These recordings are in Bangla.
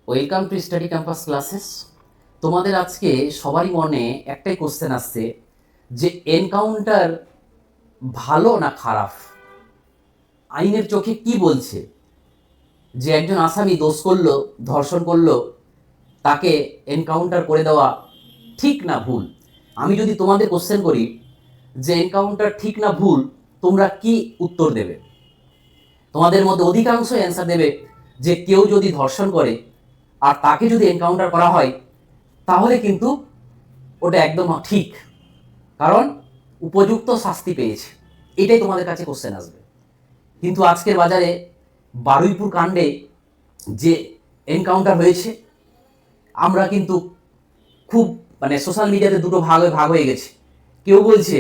Welcome to study campus classes. তোমাদের আজকে সবারই মনে একটাই কোশ্চেন আসছে যে এনকাউন্টার ভালো না খারাপ। আইনের চোখে কি বলছে যে একজন আসামি দোষ করলো, ধর্ষণ করলো, তাকে এনকাউন্টার করে দেওয়া ঠিক না ভুল? আমি যদি তোমাদের কোশ্চেন করি যে এনকাউন্টার ঠিক না ভুল, তোমরা কি উত্তর দেবে? তোমাদের মধ্যে অধিকাংশ অ্যান্সার দেবে যে কেউ যদি ধর্ষণ করে আর তাকে যদি এনকাউন্টার করা হয় তাহলে কিন্তু ওটা একদম ঠিক, কারণ উপযুক্ত শাস্তি পেয়েছে। এটাই তোমাদের কাছে কোশ্চেন আসবে। কিন্তু আজকের বাজারে বারুইপুর কাণ্ডে যে এনকাউন্টার হয়েছে, আমরা কিন্তু খুব সোশ্যাল মিডিয়াতে দুটো ভাগ হয়ে গেছে। কেউ বলছে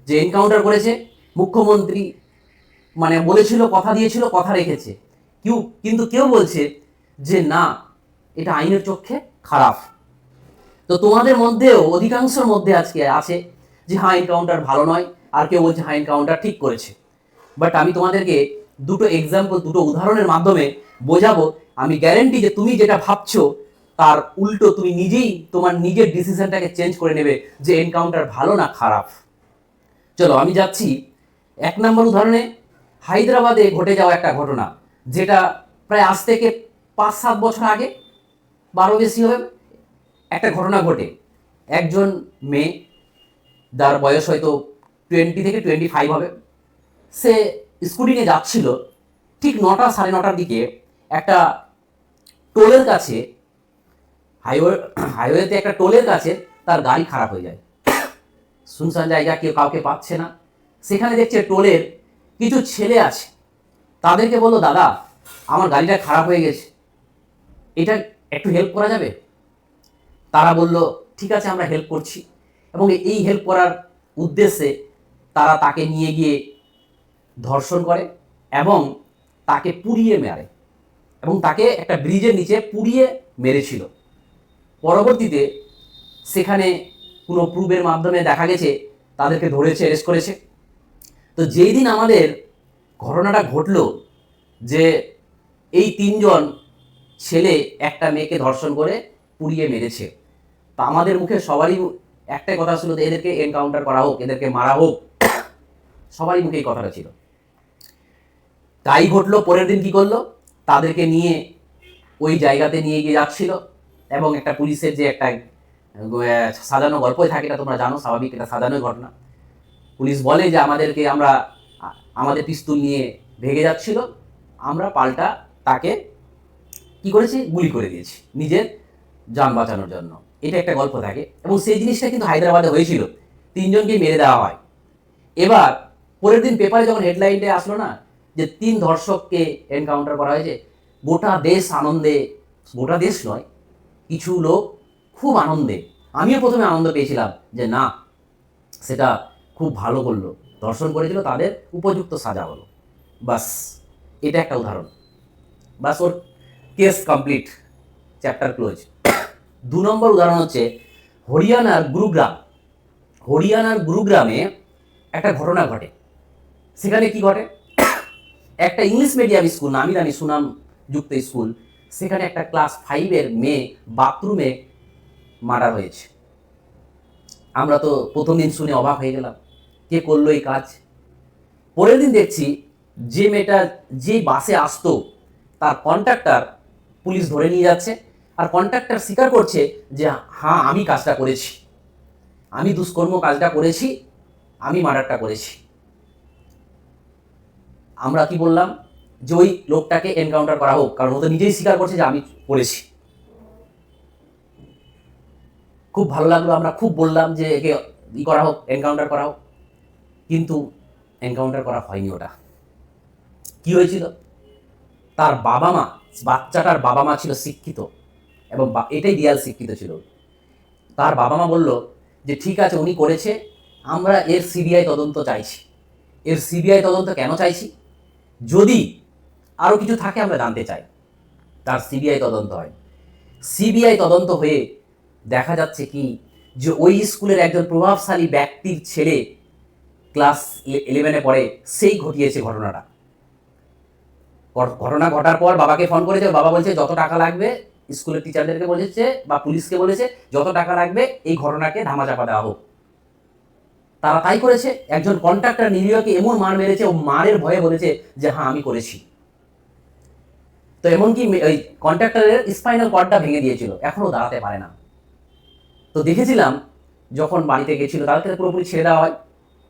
যে এনকাউন্টার করেছে মুখ্যমন্ত্রী, বলেছিল, কথা দিয়েছিল, কথা রেখেছে। কিন্তু কেউ বলছে যে না, এটা আইনের চোখে খারাপ। তো তোমাদের মধ্যেও অধিকাংশের মধ্যে আজকে আছে যে হ্যাঁ এনকাউন্টার ভালো নয়, আর কেউ বলছে হ্যাঁ এনকাউন্টার ঠিক করেছে। বাট আমি তোমাদেরকে দুটো এক্সাম্পল, দুটো উদাহরণের মাধ্যমে বোঝাবো। আমি গ্যারেন্টি যে তুমি যেটা ভাবছো তার উল্টো তুমি নিজেই তোমার নিজের ডিসিশনটাকে চেঞ্জ করে নেবে যে এনকাউন্টার ভালো না খারাপ। চলো আমি যাচ্ছি 1 নম্বর উদাহরণে। হায়দ্রাবাদে ঘটে যাওয়া একটা ঘটনা, যেটা প্রায় আজ থেকে 5-7 বছর আগে, 12 বেশি হবে, একটা ঘটনা ঘটে। একজন মেয়ে, যার বয়স হয়তো 20 থেকে 25 হবে, সে স্কুটি নিয়ে যাচ্ছিল। ঠিক 9টা সাড়ে 9টার দিকে একটা টোলের কাছে, হাইওয়েতে একটা টোলের কাছে তার গাড়ি খারাপ হয়ে যায়। শুনশান জায়গা, কেউ কাউকে পাচ্ছে না। সেখানে দেখছে টোলের কিছু ছেলে আছে, তাদেরকে বললো, দাদা আমার গাড়িটা খারাপ হয়ে গেছে, এটা একটু হেল্প করা যাবে? তারা বলল ঠিক আছে, আমরা হেল্প করছি। এবং এই হেল্প করার উদ্দেশ্যে তারা তাকে নিয়ে গিয়ে ধর্ষণ করে এবং তাকে পুড়িয়ে মারে, এবং তাকে একটা ব্রিজের নিচে পুড়িয়ে মেরেছিল। পরবর্তীতে সেখানে কোনো প্রুফের মাধ্যমে দেখা গেছে তাদেরকে ধরেছে, অ্যারেস্ট করেছে। তো যেই দিন আমাদের ঘটনাটা ঘটলো যে এই 3জন ছেলে একটা মেয়েকে ধর্ষণ করে পুড়িয়ে মেরেছে, তা আমাদের মুখে সবারই একটাই কথা ছিল যে এদেরকে এনকাউন্টার করা হোক, এদেরকে মারা হোক। সবারই মুখে এই কথাটা ছিল। তাই ঘটলো। পরের দিন কি করলো, তাদেরকে নিয়ে ওই জায়গাতে নিয়ে গিয়ে যাচ্ছিল, এবং একটা পুলিশের যে একটা সাজানো গল্পই থাকে, এটা তোমরা জানো, স্বাভাবিক, এটা সাজানোই ঘটনা। পুলিশ বলে যে আমাদের পিস্তল নিয়ে ভেগে যাচ্ছিল, আমরা পাল্টা তাকে কি করেছি, গুলি করে দিয়েছি নিজের যান বাঁচানোর জন্য। এটা একটা গল্প থাকে, এবং সেই জিনিসটা কিন্তু হায়দ্রাবাদে হয়েছিল। 3জনকেই মেরে দেওয়া হয়। এবার পরের দিন পেপারে যখন হেডলাইনটা আসলো না, যে 3 ধর্ষককে এনকাউন্টার করা হয়েছে, গোটা দেশ আনন্দে, গোটা দেশ নয়, কিছু লোক খুব আনন্দে। আমিও প্রথমে আনন্দ পেয়েছিলাম যে না, সেটা খুব ভালো করলো, ধর্ষণ করেছিল তাদের উপযুক্ত সাজা হলো। বাস, এটা একটা উদাহরণ। বাস, ওর কেস কমপ্লিট, চ্যাপ্টার ক্লোজ। 2 নম্বর উদাহরণ হচ্ছে হরিয়ানার গুরুগ্রামে একটা ঘটনা ঘটে। সেখানে কি ঘটে, একটা ইংলিশ মিডিয়াম স্কুল, নামি দামি সুনাম যুক্ত স্কুল, সেখানে একটা ক্লাস 5-এর মেয়ে বাথরুমে মার্ডার হয়েছে। আমরা তো প্রথম দিন শুনে অবাক হয়ে গেলাম, কে করলো এই কাজ। পরের দিন দেখছি যে মেয়েটা যে বাসে আসতো, তার কন্ট্রাক্টর পুলিশ ধরে নিয়ে যাচ্ছে, আর কন্ট্রাক্টর স্বীকার করছে যে হ্যাঁ আমি কাজটা করেছি, আমি দুষ্কর্ম কাজটা করেছি, আমি মার্ডারটা করেছি। আমরা কি বললাম যে ওই লোকটাকে এনকাউন্টার করা হোক, কারণ ও তো নিজেই স্বীকার করছে যে আমি করেছি। খুব ভালো লাগলো, আমরা খুব বললাম যে একে করা হোক, এনকাউন্টার করা হোক। কিন্তু এনকাউন্টার করা হয়নি। ওটা কি হয়েছিল, তার বাবা মা, বাচ্চাটার বাবা মা ছিল শিক্ষিত, এবং এটাই রিয়াল শিক্ষিত ছিল। তার বাবা মা বলল যে ঠিক আছে উনি করেছে, আমরা এর সিবিআই তদন্ত চাইছি। এর সিবিআই তদন্ত কেন চাইছি, যদি আরও কিছু থাকে আমরা জানতে চাই। তার সিবিআই তদন্ত হয়। সিবিআই তদন্ত হয়ে দেখা যাচ্ছে কি, যে ওই স্কুলের একজন প্রভাবশালী ব্যক্তির ছেলে ক্লাস 11-এ পড়ে, সেই ঘটিয়েছে ঘটনাটা। ঘটনা ঘটার পর বাবাকে ফোন করেছে, বাবা বলছে যত টাকা লাগবে স্কুলের টিচারদেরকে বলেছে বা পুলিশকে বলেছে যত টাকা লাগবে এই ঘটনাকে ধামাচাপা দেওয়া হোক। তারা তাই করেছে। একজন কন্ট্রাক্টর নিরীহকে এমন মার মেরেছে, ও মারের ভয়ে বলেছে যে হ্যাঁ আমি করেছি। তো এমনকি ওই কন্ট্রাক্টরের স্পাইনাল কর্ডটা ভেঙে দিয়েছিল, এখনো দাঁড়াতে পারে না। তো দেখেছিলাম যখন বাড়িতে গেছিল তাদেরকে পুরোপুরি ছেড়ে দেওয়া হয়,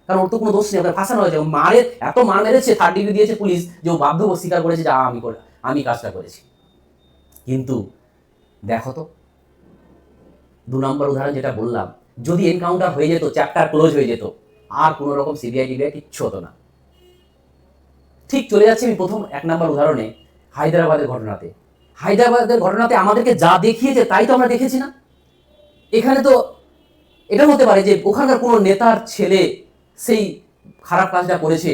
কারণ ওর তো কোনো দোষ নেই, ওকে ফাঁসানো হয়েছে। মারের এত মার মেরেছে, 3rd ডিগ্রি দিয়েছে পুলিশ, যে ও বাধ্য স্বীকার করেছে যে আমি কাজটা করেছি। কিন্তু দেখো তো, 2 নম্বর উদাহরণ যেটা বললাম, যদি এনকাউন্টার হয়ে যেত, চ্যাপ্টার ক্লোজ হয়ে যেত, আর কোনো রকম সিবিআই টিবিআই কিচ্ছু হতো না। ঠিক চলে যাচ্ছি আমি প্রথম 1 নম্বর উদাহরণে, হায়দ্রাবাদের ঘটনাতে। হায়দ্রাবাদের ঘটনাতে আমাদেরকে যা দেখিয়েছে তাই তো আমরা দেখেছি না। এখানে তো এটা হতে পারে যে ওখানকার কোনো নেতার ছেলে সেই খারাপ কাজটা করেছে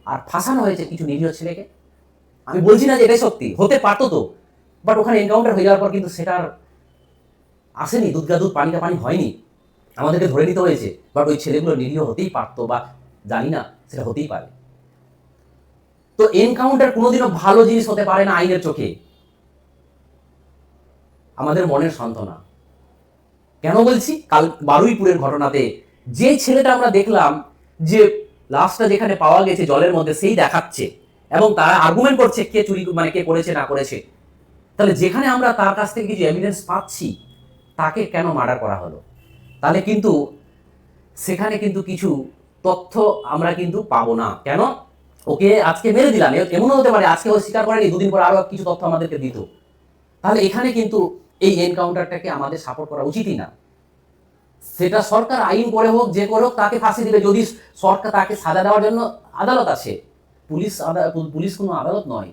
আর ফাঁসানো হয়েছে কিছু নিরীহ ছেলেকে। আমি বলছি না যে এটাই সত্যি, হতে পারতো তো, বাট ওখানে এনকাউন্টার হয়ে যাওয়ার পর কিন্তু সেটার আসেনি, দুধ গা দুধ পানি কা পানি হয়নি, আমাদেরকে ধরে নিতে হয়েছে। বাট ওই ছেলেগুলো নিরীহ হতেই পারতো, বা জানি না, সেটা হতেই পারে। তো এনকাউন্টার কোনোদিনও ভালো জিনিস হতে পারে না আইনের চোখে। আমাদের মনের সান্ত্বনা। কেন বলছি? কাল বারুইপুরের ঘটনাতে যে ছেলেটা আমরা দেখলাম যে লাশটা যেখানে পাওয়া গেছে জলের মধ্যে, সেই দেখাচ্ছে এবং তারা আর্গুমেন্ট করছে কে চুরি, মানে কে করেছে না করেছে। তাহলে যেখানে আমরা তার কাছ থেকে কিছু এভিডেন্স পাচ্ছি, তাকে কেন মার্ডার করা হলো? তাহলে কিন্তু সেখানে কিন্তু কিছু তথ্য আমরা কিন্তু পাবো না। কেন? ওকে আজকে মেরে দিলাম, এমনও হতে পারে আজকে ও স্বীকার করেনি, 2 দিন পর আরো কিছু তথ্য আমাদেরকে দিত। তাহলে এখানে কিন্তু এই এনকাউন্টারটাকে আমাদের সাপোর্ট করা উচিতই না। সেটা সরকার আইন করে হোক, যে করে হোক, তাকে ফাঁসি দিবে। যদি সরকার তাকে সাজা দেওয়ার জন্য আদালত আছে, পুলিশ কোনো আদালত নয়।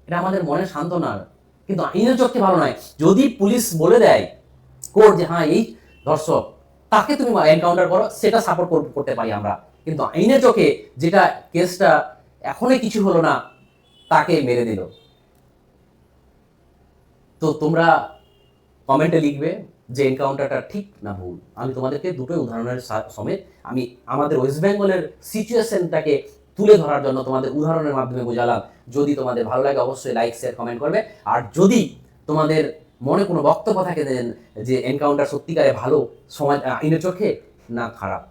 এটা আমাদের মনের সান্ত্বনার, কিন্তু আইনের চোখে ভালো নয়। যদি পুলিশ বলে দেয় কোর্ট যে হ্যাঁ এই ধর্ষক, তাকে তুমি এনকাউন্টার করো, সেটা সাপোর্ট করতে পারি আমরা। কিন্তু আইনের চোখে যেটা কেসটা এখনই কিছু হলো না, তাকে মেরে দিল। তো তোমরা কমেন্টে লিখবে যে এনকাউন্টারটা ঠিক না ভুল। আমি তোমাদেরকে দুটো উদাহরণের সমেত আমি আমাদের ওয়েস্ট বেঙ্গলের সিচুয়েশনটাকে তুলে ধরার জন্য তোমাদের উদাহরণের মাধ্যমে বোঝালাম। যদি তোমাদের ভালো লাগে অবশ্যই লাইক শেয়ার কমেন্ট করবে। আর যদি তোমাদের মনে কোনো বক্তব্য থাকে যে এনকাউন্টার সত্যিকারে ভালো সমাজ আইনের চোখে না খারাপ,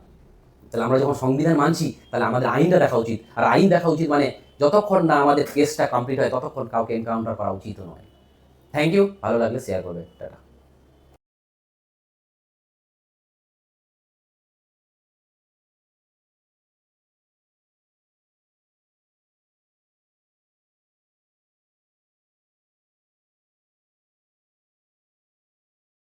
তাহলে আমরা যখন সংবিধান মানছি, তাহলে আমাদের আইনটা দেখা উচিত। আর আইন দেখা উচিত মানে যতক্ষণ না আমাদের কেসটা কমপ্লিট হয় ততক্ষণ কাউকে এনকাউন্টার করা উচিত নয়। থ্যাংক ইউ, ভালো লাগলে শেয়ার করবে। টাটা।